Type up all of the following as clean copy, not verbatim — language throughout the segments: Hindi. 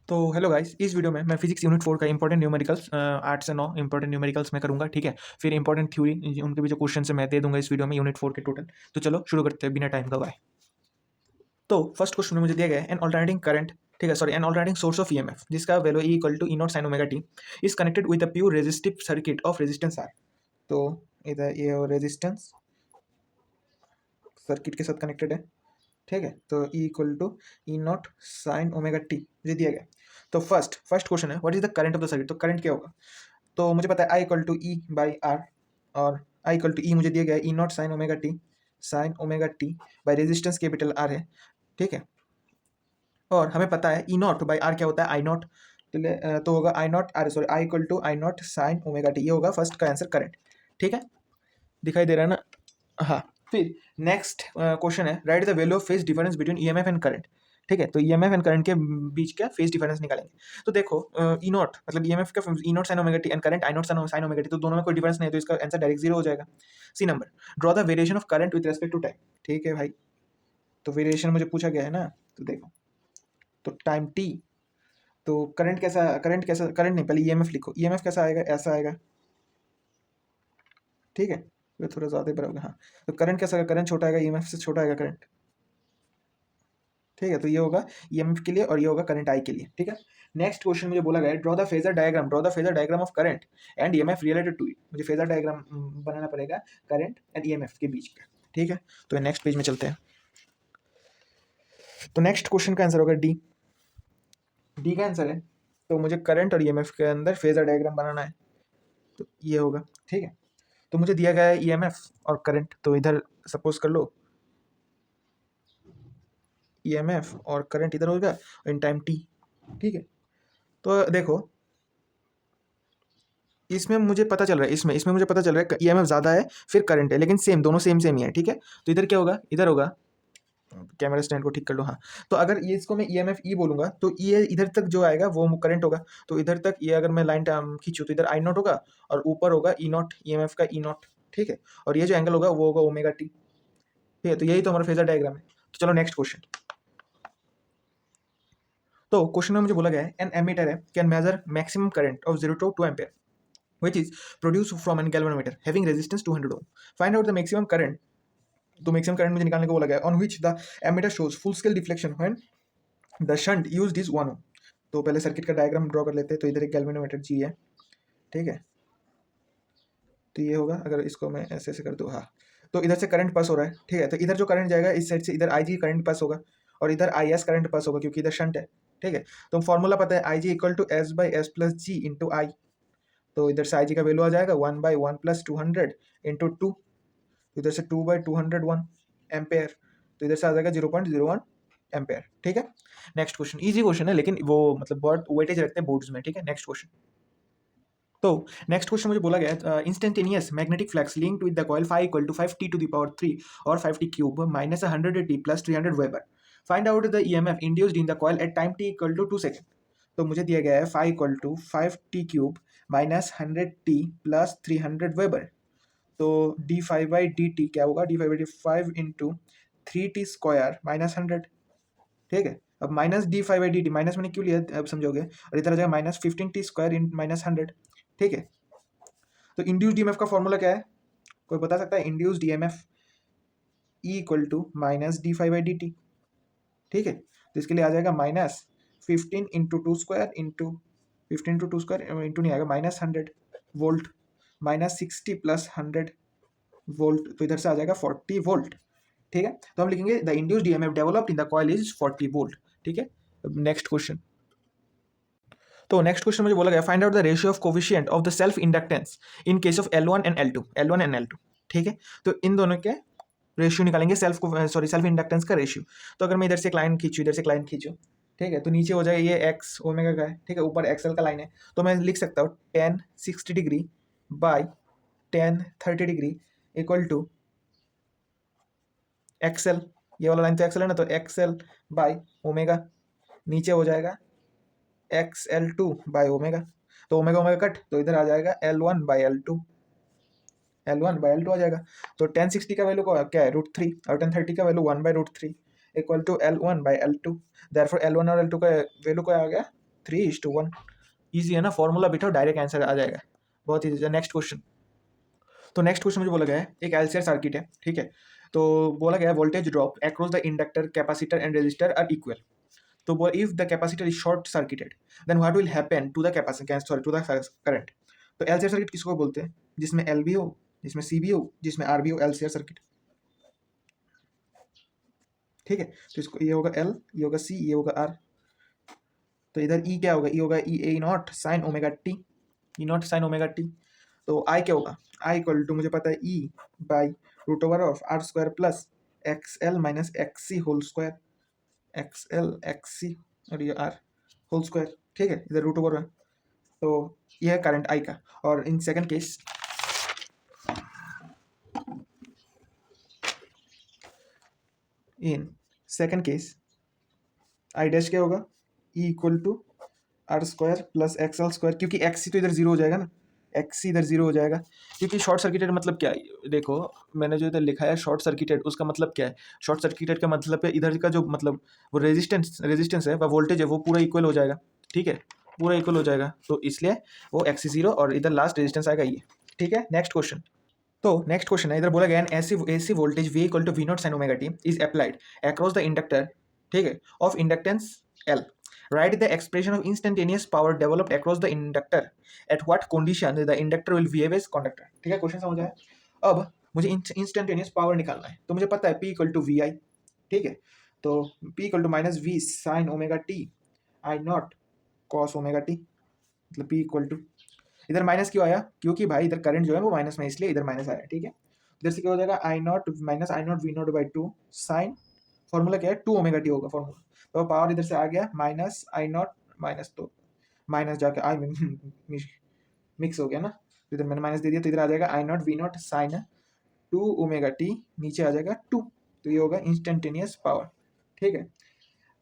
तो हेलो गाइस, इस वीडियो में मैं फिजिक्स यूनिट 4 का इंपॉर्टेंट न्यूमेरिकल्स 8 से 9 इंपॉर्टेंट न्यूमेरिकल्स में करूंगा। ठीक है, फिर इंपॉर्टेंट थ्योरी उनके भी जो क्वेश्चन है मैं दे दूंगा इस वीडियो में यूनिट 4 के टोटल। तो चलो शुरू करते हैं बिना टाइम गवाए। तो फर्स्ट क्वेश्चन में मुझे दिया गया है एन ऑल्टरनेटिंग करंट, ठीक है, sorry, an alternating source of EMF जिसका value E equal to E not sine omega t is connected with a pure resistive circuit of resistance R. तो इधर ये रेजिस्टेंस सर्किट के साथ कनेक्टेड है। ठीक है, तो E equal to E not sine omega t मुझे दिया गया। तो फर्स्ट क्वेश्चन है what is the current of the circuit. तो करंट क्या होगा, तो मुझे पता है I equal to E by R, और आई इक्वल टू ई मुझे दिया गया है E not sine omega t by resistance capital R है। ठीक है, और हमें पता है ई नॉट बाई आर क्या होता है आई नॉट, तो होगा I not R, sorry, I equal to I not sine omega t. ये होगा फर्स्ट का आंसर करंट। ठीक है, दिखाई दे रहा है ना। हाँ, फिर नेक्स्ट क्वेश्चन है right the value of phase difference between EMF and current. ठीक है, तो ईएमएफ एंड करंट के बीच का फेज डिफरेंस निकालेंगे। तो देखो ई नॉट मतलब ईएमएफ का E not sine omega t and current I not sine omega t, तो दोनों में कोई डिफरेंस नहीं है, तो इसका आंसर डायरेक्ट जीरो हो जाएगा। See number, draw the variation of current with respect to time. ठीक है भाई, तो वेरिएशन मुझे पूछा गया है ना, तो देखो, तो टाइम टी, तो करंट नहीं, पहले ईएमएफ लिखो, ईएमएफ कैसा आएगा, ऐसा आएगा। ठीक है, ये थोड़ा ज़्यादा बराबर, हाँ, तो करंट कैसा आएगा, करंट छोटा आएगा, ईएमएफ से छोटा आएगा करंट। ठीक है, तो ये होगा ईएमएफ के लिए और ये होगा करंट आई के लिए। ठीक है, नेक्स्ट क्वेश्चन मुझे बोला गया है draw the phasor diagram of current and EMF related to it. मुझे फेजर डायग्राम बनाना पड़ेगा करंट एंड ईएमएफ के बीच का। ठीक है, तो नेक्स्ट पेज में चलते हैं। तो नेक्स्ट क्वेश्चन का आंसर होगा डी। डी का आंसर है, तो मुझे करंट और ईएमएफ के अंदर फेजर डायग्राम बनाना है, तो ये होगा। ठीक है, तो मुझे दिया गया है ईएमएफ और करंट, तो इधर सपोज कर लो ईएमएफ और करंट इधर होगा इन टाइम टी। ठीक है, तो देखो इसमें मुझे पता चल रहा है, इसमें मुझे पता चल रहा है ईएमएफ ज़्यादा है फिर करंट है, लेकिन सेम, दोनों सेम ही है। ठीक है, तो इधर क्या होगा, इधर होगा, कैमरा स्टैंड को ठीक कर लो। हाँ, तो अगर ये इसको मैं ईएमएफ ई बोलूंगा तो ये इधर तक जो आएगा वो करंट होगा। तो इधर तक ये अगर मैं लाइन खींचूँ तो इधर आई नॉट होगा और ऊपर होगा ई नॉट, ईएमएफ का ई नॉट। ठीक है, और ये जो एंगल होगा वो होगा ओमेगा टी। ठीक है, तो यही तो हमारा फेजर डायग्राम है। तो चलो नेक्स्ट क्वेश्चन। तो क्वेश्चन में मुझे बोला गया है एन एमीटर है can measure maximum current of 0 to 2 ampere which is produced from an galvanometer having resistance 200 ohm. Find out the maximum current. तो मैक्सिमम करंट मुझे निकालने को बोला गया है on which the ammeter shows full scale deflection when the shunt used is 1 ohm. तो पहले सर्किट का डायग्राम ड्रॉ कर लेते हैं। तो इधर एक गैल्वेनोमीटर जी है। ठीक है, तो ये होगा, अगर इसको मैं ऐसे ऐसे कर दूँ, हाँ, तो इधर से करंट पास हो रहा है। ठीक है, तो इधर जो करंट जाएगा इस साइड से इधर आई जी करंट पास होगा और इधर आई एस करंट पास होगा क्योंकि इधर शंट है। ठीक है, तो फॉर्मूला पता है I G equal to S by S plus G into I. तो इधर से आई जी का वैल्यू आ जाएगा 1/1 प्लस 200 इंटू टू, इधर से 2/201 एम्पेयर, तो इधर से आ जाएगा 0.01 एम्पेयर। ठीक है, नेक्स्ट क्वेश्चन, इजी क्वेश्चन है लेकिन वो मतलब बहुत वेटेज रखते हैं बोर्ड्स में। ठीक है, नेक्स्ट क्वेश्चन। तो नेक्स्ट क्वेश्चन मुझे बोला गया है instantaneous magnetic flux linked with the coil 5 equal to 5t to the power 3 और 5t cube minus 100t plus 300 weber. Find out the EMF induced in the coil at time t equal to 2 second. तो मुझे दिया गया है 5 equal to 5t cube minus 100t plus 300 weber. तो d five by d T क्या होगा, D five by D 5 into 3t square minus 100। ठीक है, अब minus d five by d T, minus मैंने क्यों लिया अब समझोगे, और इधर आ जाएगा माइनस 15t स्क्वायर इन माइनस 100। ठीक है, तो इंड्यूस्ड ईएमएफ का फॉर्मूला क्या है, कोई बता सकता है, induced EMF E equal to minus d five by d t. ठीक है, तो इसके लिए आ जाएगा minus 15 into two square into 15 into two square into नहीं आएगा minus 100 volt minus 60 plus 100 volt, तो इधर से आ जाएगा 40 वोल्ट। ठीक है, तो हम लिखेंगे the induced EMF developed in the coil is 40 volt. ठीक है, नेक्स्ट क्वेश्चन। तो नेक्स्ट क्वेश्चन मुझे बोला गया find out the ratio of coefficient of the self inductance in case of L1 and L2। ठीक है, तो इन दोनों के रेशियो निकालेंगे, सेल्फ इंडक्टेंस का रेशियो। तो अगर मैं इधर से एक लाइन खींचूँ, इधर से एक लाइन खींचूँ, ठीक है, तो नीचे हो जाए ये एक्स ओमेगा का है। ठीक है, ऊपर एक्सएल का लाइन है, तो मैं लिख सकता हूँ 10 60 degree by 10 30 degree equal to XL. ये वाला लाइन तो एक्सएल है ना, तो एक्सएल बाई ओमेगा, नीचे हो जाएगा XL2 बाई ओमेगा, तो ओमेगा ओमेगा कट, तो इधर आ जाएगा L1 बाई L2, आ जाएगा। तो 1060 का वैल्यू क्या है, √3, और 1030 का value 1/√3 equal to L1 by L2। Therefore L1 और L2 का वैल्यू क्या आ गया, 3:1। ईजी है ना, फॉर्मूला बिठाओ डायरेक्ट आंसर आ जाएगा, बहुत ईजी है। Next question. तो नेक्स्ट क्वेश्चन मुझे बोला गया है एक एलसीआर सर्किट है, ठीक है। तो बोला गया है voltage drop across the inductor capacitor and resistor R equal. तो if the capacitor is short circuited then what will happen to the capacitor, sorry to the current. तो एलसीआर सर्किट किसको बोलते हैं? जिसमें एल भी हो, जिसमें सी भी हो, जिसमें आर भी हो, एलसीआर सर्किट, ठीक है। तो इसको ये होगा एल, ये होगा सी, ये होगा आर। तो इधर ई क्या होगा? ई होगा E A not sine omega t, E not sine omega t. तो आई क्या होगा? आई इक्वल टू मुझे पता है E by root over of R square plus X L minus X C whole square, X L X C और ये आर होल स्क्वायर, ठीक है। इधर रूट ओवर है। तो यह है करंट आई का। और in second case I dash क्या होगा? E equal to R square plus X L square, क्योंकि एक्स सी तो इधर जीरो हो जाएगा ना, एक्स सी इधर जीरो हो जाएगा। क्योंकि शॉर्ट सर्किटेड मतलब क्या है? देखो मैंने जो इधर लिखा है शॉर्ट सर्किटेड, उसका मतलब क्या है? शॉर्ट सर्किटेड का मतलब है इधर का जो मतलब वो रेजिस्टेंस है व वोल्टेज है वो पूरा इक्वल हो जाएगा, ठीक है, पूरा इक्वल हो जाएगा। तो इसलिए वो एक्स सी जीरो और इधर लास्ट रेजिस्टेंस आएगा ये, ठीक है। Next question. तो नेक्स्ट क्वेश्चन है, इधर बोला गया AC voltage V equal to V not sine omega t is applied across the inductor, ठीक है, of inductance L. Write the expression of instantaneous power developed across the inductor at what condition the inductor will behave as conductor, ठीक है। क्वेश्चन समझ आया? अब मुझे इंस्टेंटेनियस पावर निकालना है, तो मुझे पता है P equal to V I, ठीक है। तो P equal to minus V sine omega t I naught cos omega t, मतलब P इक्वल टू, इधर माइनस क्यों आया? क्योंकि भाई इधर करंट जो है वो माइनस में, इसलिए इधर माइनस आया, ठीक है। इधर से क्या हो जाएगा? I not minus I not V not by two sine, formula क्या है? 2 ओमेगा टी होगा फॉर्मूला। तो पावर इधर से आ गया माइनस आई नॉट माइनस, तो माइनस जाके आई में मिक्स हो गया ना, तो इधर मैंने माइनस दे दिया, तो इधर आ जाएगा I not V not sine 2 omega t, नीचे आ जाएगा 2। तो ये होगा इंस्टेंटेनियस पावर, ठीक है।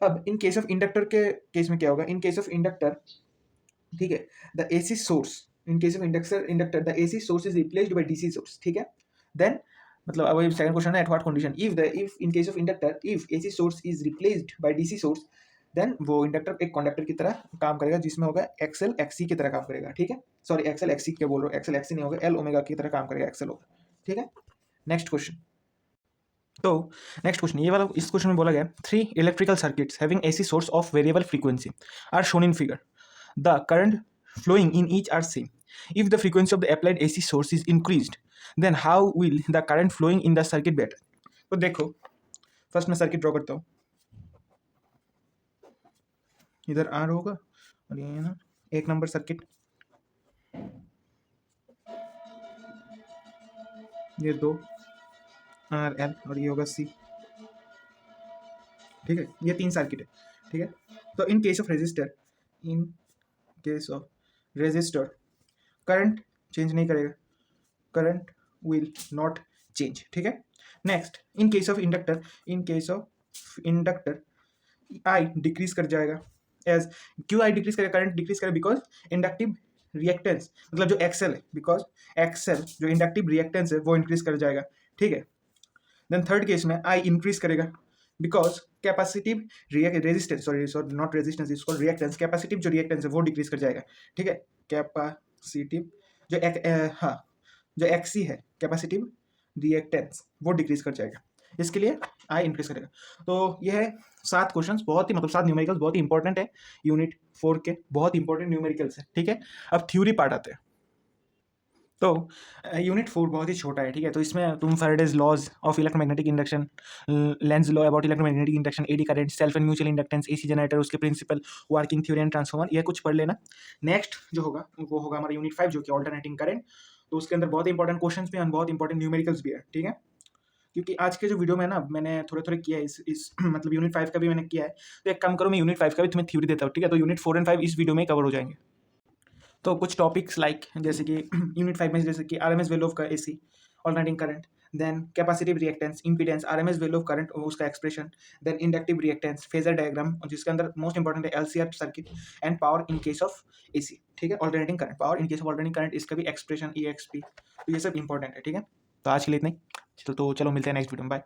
अब इन केस ऑफ इंडक्टर के केस में क्या होगा? इन केस ऑफ इंडक्टर, ठीक है, the AC source, in case of inductor the AC source is replaced by DC source, ठीक है। देन मतलब अब सेकंड क्वेश्चन है at what condition if in case of inductor if AC source is replaced by DC source then वो इंडक्टर एक कंडक्टर की तरह काम करेगा, जिसमें होगा एक्सएल एक्ससी की तरह काम करेगा, ठीक है। सॉरी एक्सएल एक्ससी क्या बोल रहा हूँ, एक्सएल एक्ससी नहीं होगा, एल ओमेगा की तरह काम करेगा, एक्सएल होगा, ठीक है। Next question. तो नेक्स्ट क्वेश्चन ये वाला, इस क्वेश्चन में बोला गया 3 electrical circuits having AC source of variable frequency are shown in figure. The current flowing in each are same. If the frequency of the applied AC source is increased, then how will the current flowing in the circuit be? तो देखो फर्स्ट मैं सर्किट ड्रॉ करता हूँ। इधर आर होगा और ये ना एक नंबर सर्किट, ये 2 आर एल और ये होगा सी, ठीक है। ये 3 सर्किट है, ठीक है। तो in case of resistor, in case of resistor current change नहीं करेगा, करंट विल नॉट चेंज, ठीक है। Next in case of inductor, in case of inductor I decrease कर जाएगा। एज क्यों आई डिक्रीज करेगा, करंट डिक्रीज करेगा? बिकॉज इंडक्टिव रिएक्टेंस, मतलब जो एक्सएल है, बिकॉज एक्सएल जो इंडक्टिव रिएक्टेंस है वो इंक्रीज कर जाएगा, ठीक है। देन थर्ड केस में आई इंक्रीज करेगा because capacitive resistance, sorry not resistance is called reactance, capacitive जो रिएक्टेंस है वो डिक्रीज कर जाएगा, ठीक है। कैपेसिटिव जो हाँ जो एक्सी है कैपेसिटिव रिएक्टेंस वो डिक्रीज कर जाएगा, इसके लिए आई इंक्रीज करेगा। तो ये है 7 क्वेश्चंस, बहुत ही मतलब 7 न्यूमेरिकल्स बहुत ही इंपॉर्टेंट है, यूनिट 4 के बहुत इंपॉर्टेंट न्यूमेरिकल्स है, ठीक है। अब थ्योरी पार्ट आते हैं। तो यूनिट 4 बहुत ही छोटा है, ठीक है। तो इसमें तुम Faraday's laws of electromagnetic induction, Lenz law about electromagnetic induction, eddy current, self and mutual inductance, AC generator, उसके principle, working theory and transformer, ये कुछ पढ़ लेना। नेक्स्ट जो होगा वो होगा हमारा यूनिट 5 जो कि ऑल्टरनेटिंग करंट। तो उसके अंदर बहुत इंपॉर्टेंट क्वेश्चंस भी हैं, बहुत इंपॉर्टेंट न्यूमेरिकल्स भी है, ठीक है। क्योंकि आज के जो वीडियो में ना मैंने थोड़े थोड़े किया है इस मतलब यूनिट 5 का भी मैंने किया है, तो एक काम करो मैं यूनिट 5 का भी तुम्हें थ्योरी देता हूँ, ठीक है। तो यूनिट 4 एंड 5 इस वीडियो में कवर हो जाएंगे। तो कुछ टॉपिक्स लाइक जैसे कि यूनिट 5 में जैसे कि RMS value of AC, alternating current, then capacitive reactance, impedance, RMS value of current उसका expression, then inductive reactance, phasor diagram, जिसके अंदर मोस्ट इंपॉर्टेंट है LCR circuit, and power in case of AC, ठीक है। Alternating current, power in case of alternating current, इसका भी एक्सप्रेशन ईएक्सपी, तो ये सब इंपॉर्टेंट है, ठीक है। तो आज के लिए इतना ही, तो चलो मिलते हैं नेक्स्ट वीडियो में, बाय।